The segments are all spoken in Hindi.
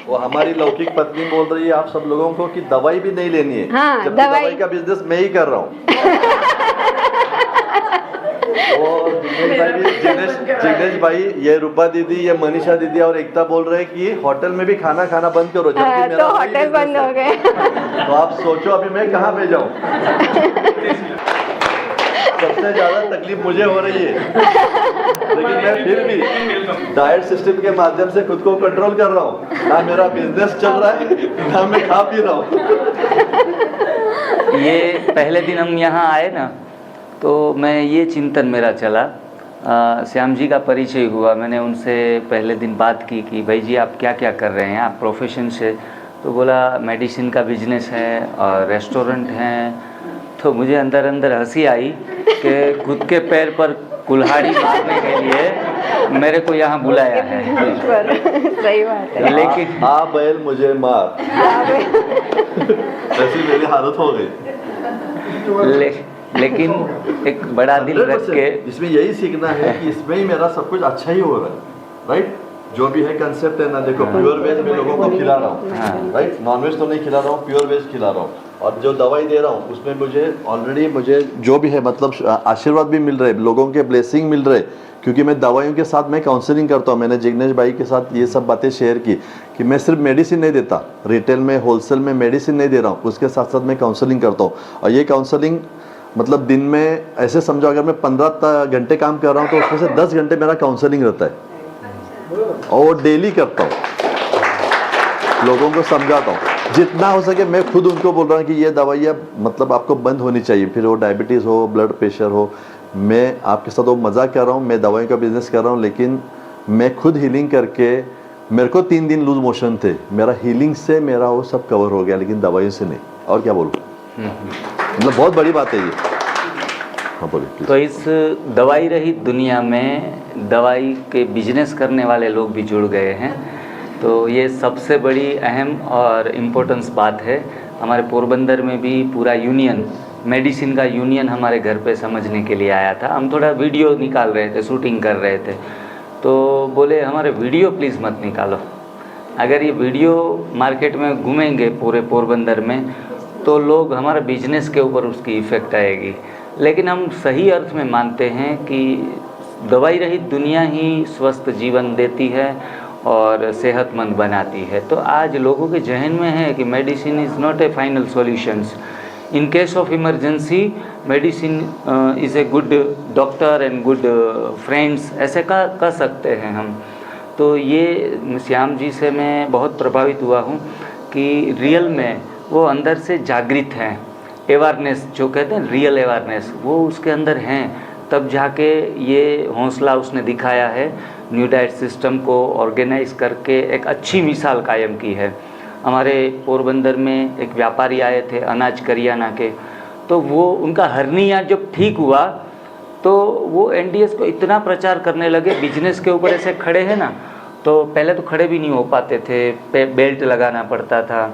वो हमारी लौकिक पत्नी बोल रही है आप सब लोगों को कि दवाई भी नहीं लेनी है। हाँ, जबकि दवाई का बिजनेस मैं ही कर रहा हूँ। और जिग्नेश भाई, ये रूपा दीदी, ये मनीषा दीदी और एकता बोल रहे हैं कि होटल में भी खाना खाना बंद करो, जबकि मेरा तो होटल बंद हो गए। तो आप सोचो अभी मैं कहाँ पे जाऊँ। सबसे ज्यादा तकलीफ मुझे हो रही है, लेकिन मैं फिर भी डाइट सिस्टम के माध्यम से खुद को कंट्रोल कर रहा हूँ। ना मेरा बिजनेस चल रहा है, ना मैं खा पी रहा हूँ। ये पहले दिन हम यहाँ आए ना, तो मैं ये चिंतन मेरा चला, श्याम जी का परिचय हुआ, मैंने उनसे पहले दिन बात की कि भाई जी आप क्या क्या कर रहे हैं, आप प्रोफेशन से, तो बोला मेडिसिन का बिजनेस है और रेस्टोरेंट हैं। तो मुझे अंदर अंदर हंसी आई कि खुद के पैर पर कुल्हाड़ी मारने के लिए मेरे को यहाँ बुलाया है। सही बात है। लेकिन आ बैल मुझे मार, ऐसी मेरी हालत हो गई। लेकिन एक बड़ा दिल रख के इसमें यही सीखना है कि इसमें ही मेरा सब कुछ अच्छा ही हो रहा है, राइट। जो भी है कंसेप्ट है ना, देखो प्योर वेज में लोगों को खिला रहा हूँ, राइट, नॉन वेज तो नहीं खिला रहा हूँ, प्योर वेज खिला रहा हूँ। और जो दवाई दे रहा हूँ उसमें मुझे जो भी है मतलब आशीर्वाद भी मिल रहे, लोगों के ब्लेसिंग मिल रहे, क्योंकि मैं दवाइयों के साथ मैं काउंसलिंग करता हूँ। मैंने जिग्नेश भाई के साथ ये सब बातें शेयर की कि मैं सिर्फ मेडिसिन नहीं देता, रिटेल में होलसेल में मेडिसिन नहीं दे रहा हूँ, उसके साथ साथ मैं काउंसलिंग करता हूँ। और ये काउंसलिंग मतलब दिन में ऐसे समझो, अगर मैं 15 घंटे काम कर रहा हूँ तो उसमें से 10 घंटे मेरा काउंसलिंग रहता है, और डेली करता हूँ, लोगों को समझाता हूँ जितना हो सके। मैं खुद उनको बोल रहा हूँ कि ये दवाइयाँ मतलब आपको बंद होनी चाहिए, फिर वो डायबिटीज़ हो, ब्लड प्रेशर हो। मैं आपके साथ वो मजाक कर रहा हूँ, मैं दवाइयों का बिजनेस कर रहा हूँ, लेकिन मैं खुद हीलिंग करके, मेरे को 3 दिन लूज मोशन थे, मेरा हीलिंग से मेरा वो सब कवर हो गया, लेकिन दवाइयों से नहीं। और क्या बोलूँ, मतलब बहुत बड़ी बात है ये। हाँ बोलिए। तो इस दवाई रहित दुनिया में दवाई के बिजनेस करने वाले लोग भी जुड़ गए हैं, तो ये सबसे बड़ी अहम और इम्पोर्टेंस बात है। हमारे पोरबंदर में भी पूरा यूनियन, मेडिसिन का यूनियन हमारे घर पे समझने के लिए आया था। हम थोड़ा वीडियो निकाल रहे थे, शूटिंग कर रहे थे, तो बोले हमारे वीडियो प्लीज़ मत निकालो, अगर ये वीडियो मार्केट में घूमेंगे पूरे पोरबंदर में तो लोग हमारे बिजनेस के ऊपर उसकी इफ़ेक्ट आएगी। लेकिन हम सही अर्थ में मानते हैं कि दवाई रहित दुनिया ही स्वस्थ जीवन देती है और सेहतमंद बनाती है। तो आज लोगों के जहन में है कि medicine is not A final solutions, in case of emergency medicine is a good doctor and good friends, ऐसे कह सकते हैं हम। तो ये श्याम जी से मैं बहुत प्रभावित हुआ हूँ कि रियल में वो अंदर से जागृत हैं, अवेयरनेस जो कहते हैं रियल अवेयरनेस, वो उसके अंदर हैं। तब जाके ये हौसला उसने दिखाया है, न्यू डाइट सिस्टम को ऑर्गेनाइज करके एक अच्छी मिसाल कायम की है। हमारे पोरबंदर में एक व्यापारी आए थे अनाज करियाना के, तो वो उनका हर्निया जब ठीक हुआ तो वो एनडीएस को इतना प्रचार करने लगे, बिजनेस के ऊपर ऐसे खड़े हैं ना, तो पहले तो खड़े भी नहीं हो पाते थे, बेल्ट लगाना पड़ता था,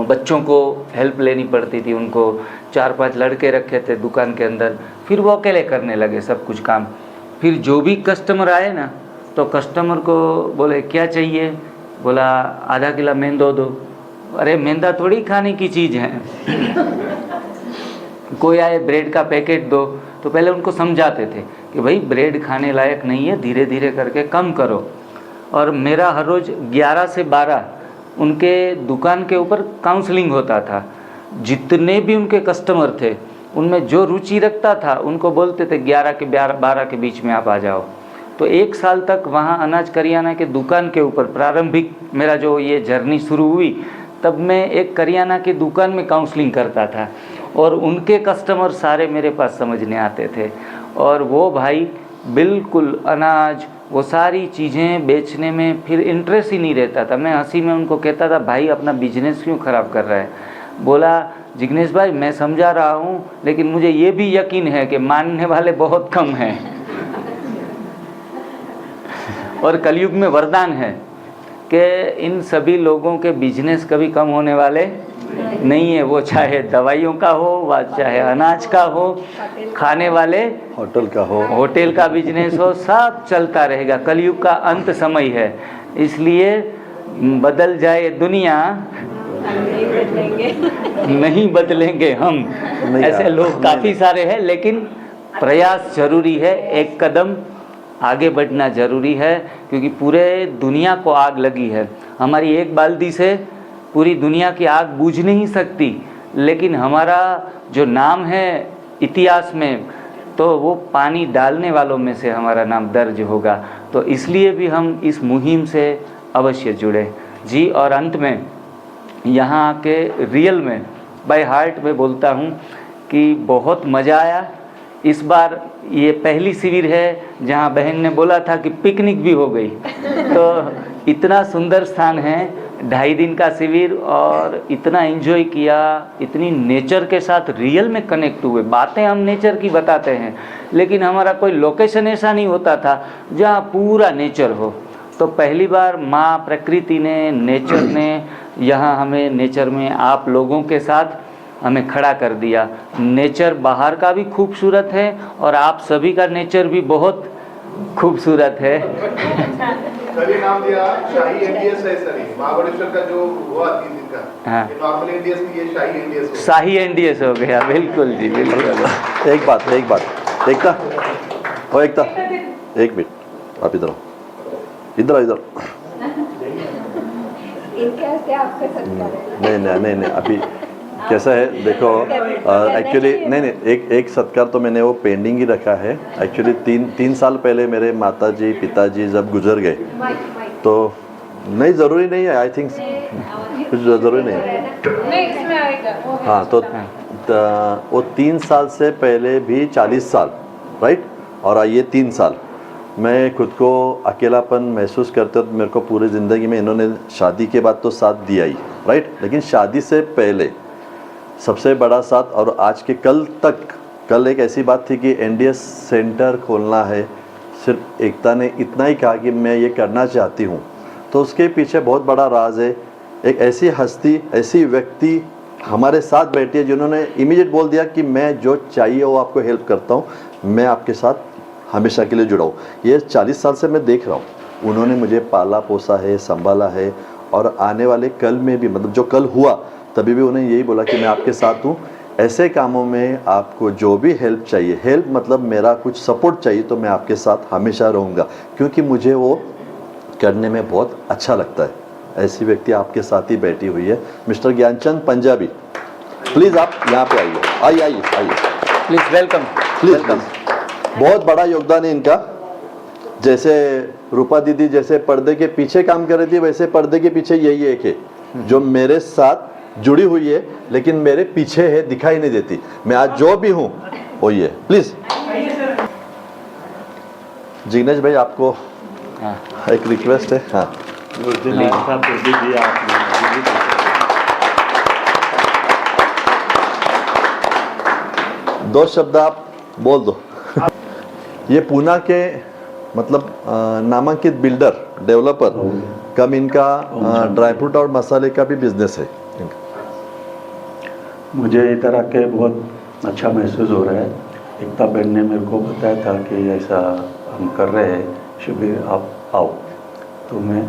बच्चों को हेल्प लेनी पड़ती थी, उनको 4-5 लड़के रखे थे दुकान के अंदर, फिर वो अकेले करने लगे सब कुछ काम। फिर जो भी कस्टमर आए ना, तो कस्टमर को बोले क्या चाहिए, बोला आधा किलो मेंदो दो। अरे मेंदा थोड़ी खाने की चीज़ है। कोई आए ब्रेड का पैकेट दो, तो पहले उनको समझाते थे कि भाई ब्रेड खाने लायक नहीं है, धीरे धीरे करके कम करो। और मेरा हर रोज़ 11 से 12 उनके दुकान के ऊपर काउंसलिंग होता था। जितने भी उनके कस्टमर थे उनमें जो रुचि रखता था उनको बोलते थे 11 के 12 के बीच में आप आ जाओ। तो 1 साल तक वहाँ अनाज करियाना के दुकान के ऊपर प्रारंभिक मेरा जो ये जर्नी शुरू हुई, तब मैं एक करियाना की दुकान में काउंसलिंग करता था और उनके कस्टमर सारे मेरे पास समझने आते थे। और वो भाई बिल्कुल अनाज वो सारी चीज़ें बेचने में फिर इंटरेस्ट ही नहीं रहता था। मैं हंसी में उनको कहता था भाई अपना बिजनेस क्यों ख़राब कर रहा है। बोला जिग्नेश भाई मैं समझा रहा हूँ, लेकिन मुझे ये भी यकीन है कि मानने वाले बहुत कम हैं और कलयुग में वरदान है कि इन सभी लोगों के बिजनेस कभी कम होने वाले नहीं है, वो चाहे दवाइयों का हो व चाहे अनाज का हो, खाने वाले होटल का हो, होटल का बिजनेस हो, सब चलता रहेगा। कलयुग का अंत समय है, इसलिए बदल जाए दुनिया नहीं बदलेंगे हम। नहीं ऐसे यार, लोग काफ़ी सारे हैं, लेकिन प्रयास जरूरी है, एक कदम आगे बढ़ना जरूरी है, क्योंकि पूरे दुनिया को आग लगी है। हमारी एक बाल्टी से पूरी दुनिया की आग बुझ नहीं सकती, लेकिन हमारा जो नाम है इतिहास में, तो वो पानी डालने वालों में से हमारा नाम दर्ज होगा। तो इसलिए भी हम इस मुहिम से अवश्य जुड़े जी। और अंत में यहाँ आके रियल में बाय हार्ट में बोलता हूँ कि बहुत मज़ा आया। इस बार ये पहली शिविर है जहाँ बहन ने बोला था कि पिकनिक भी हो गई। तो इतना सुंदर स्थान है, 2.5 दिन का शिविर, और इतना एंजॉय किया, इतनी नेचर के साथ रियल में कनेक्ट हुए। बातें हम नेचर की बताते हैं, लेकिन हमारा कोई लोकेशन ऐसा नहीं होता था जहाँ पूरा नेचर हो। तो पहली बार माँ प्रकृति ने, नेचर ने यहाँ हमें नेचर में आप लोगों के साथ हमें खड़ा कर दिया। नेचर बाहर का भी खूबसूरत है और आप सभी का नेचर भी बहुत खूबसूरत है। सभी नाम दिया शाही एनडीएस है सर, महाबलेश्वर का जो हुआ 3 दिन का, हाँ। ये नॉर्मल एनडीएस की ये शाही एनडीएस हो गया। शाही एनडीएस हो गया, बिल्कुल जी, बिल्कुल। एक बात एकता हो, एकता एक मिनट, आप इधर आओ, इधर इनके हस्ते आपका सत्कार है। नहीं अभी कैसा है देखो, एक्चुअली नहीं एक सत्कार तो मैंने वो पेंडिंग ही रखा है। एक्चुअली 3 साल पहले मेरे माताजी पिताजी जब गुजर गए, तो नहीं ज़रूरी नहीं है, आई थिंक कुछ ज़रूरी नहीं है। इसमें आएगा। हाँ, तो वो 3 साल से पहले भी 40 साल, राइट, और ये 3 साल मैं खुद को अकेलापन महसूस करते, तो मेरे को पूरी ज़िंदगी में इन्होंने शादी के बाद तो साथ दिया ही, राइट, लेकिन शादी से पहले सबसे बड़ा साथ, और आज के कल तक, कल एक ऐसी बात थी कि एनडीएस सेंटर खोलना है, सिर्फ एकता ने इतना ही कहा कि मैं ये करना चाहती हूँ, तो उसके पीछे बहुत बड़ा राज है। एक ऐसी हस्ती, ऐसी व्यक्ति हमारे साथ बैठी है जिन्होंने इमीडिएट बोल दिया कि मैं जो चाहिए वो आपको हेल्प करता हूँ, मैं आपके साथ हमेशा के लिए जुड़ा हूँ। ये 40 साल से मैं देख रहा हूँ, उन्होंने मुझे पाला पोसा है, संभाला है, और आने वाले कल में भी, मतलब जो कल हुआ तभी भी उन्हें यही बोला कि मैं आपके साथ हूँ। ऐसे कामों में आपको जो भी हेल्प चाहिए, हेल्प मतलब मेरा कुछ सपोर्ट चाहिए, तो मैं आपके साथ हमेशा रहूँगा, क्योंकि मुझे वो करने में बहुत अच्छा लगता है। ऐसी व्यक्ति आपके साथ ही बैठी हुई है, मिस्टर ज्ञानचंद पंजाबी। प्लीज़ आप यहाँ पे आइए, प्लीज़ वेलकम, प्लीज़। बहुत बड़ा योगदान है इनका। जैसे रूपा दीदी जैसे पर्दे के पीछे काम कर रही थी, वैसे पर्दे के पीछे यही एक है जो मेरे साथ जुड़ी हुई है, लेकिन मेरे पीछे है, दिखाई नहीं देती। मैं आज जो भी हूँ वो ये। प्लीज जिग्नेश भाई, आपको एक रिक्वेस्ट है। हाँ, दो शब्द आप बोल दो। ये पूना के मतलब नामांकित बिल्डर डेवलपर कम इनका ड्राई फ्रूट और मसाले का भी बिजनेस है। मुझे इधर आके बहुत अच्छा महसूस हो रहा है। एकता बहन ने मेरे को बताया था कि ऐसा हम कर रहे हैं शिविर, आप आओ, तो मैं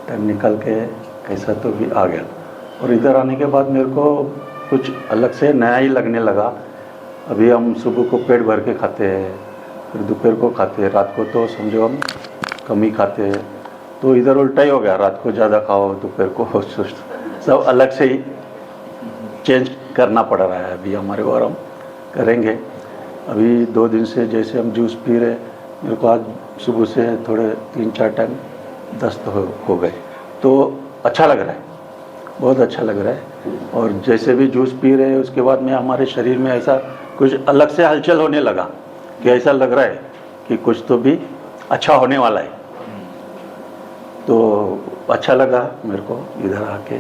टाइम निकाल के कैसा तो भी आ गया। और इधर आने के बाद मेरे को कुछ अलग से नया ही लगने लगा। अभी हम सुबह को पेट भर के खाते हैं, फिर दोपहर को खाते हैं, रात को तो समझो हम कम ही खाते हैं। तो इधर उल्टा ही हो गया, रात को ज़्यादा खाओ, दोपहर को सब अलग से ही चेंज करना पड़ रहा है अभी हमारे को, और हम करेंगे। अभी 2 दिन से जैसे हम जूस पी रहे, मेरे को आज सुबह से थोड़े 3-4 टाइम दस्त हो गए, तो अच्छा लग रहा है, बहुत अच्छा लग रहा है। और जैसे भी जूस पी रहे हैं उसके बाद में हमारे शरीर में ऐसा कुछ अलग से हलचल होने लगा कि ऐसा लग रहा है कि कुछ तो भी अच्छा होने वाला है। तो अच्छा लगा मेरे को इधर आके।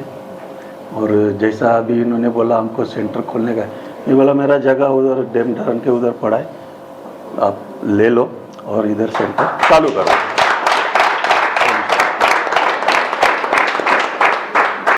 और जैसा अभी इन्होंने बोला हमको सेंटर खोलने का, ये बोला मेरा जगह उधर डैम धरन के उधर पड़ा है, आप ले लो और इधर सेंटर चालू करो।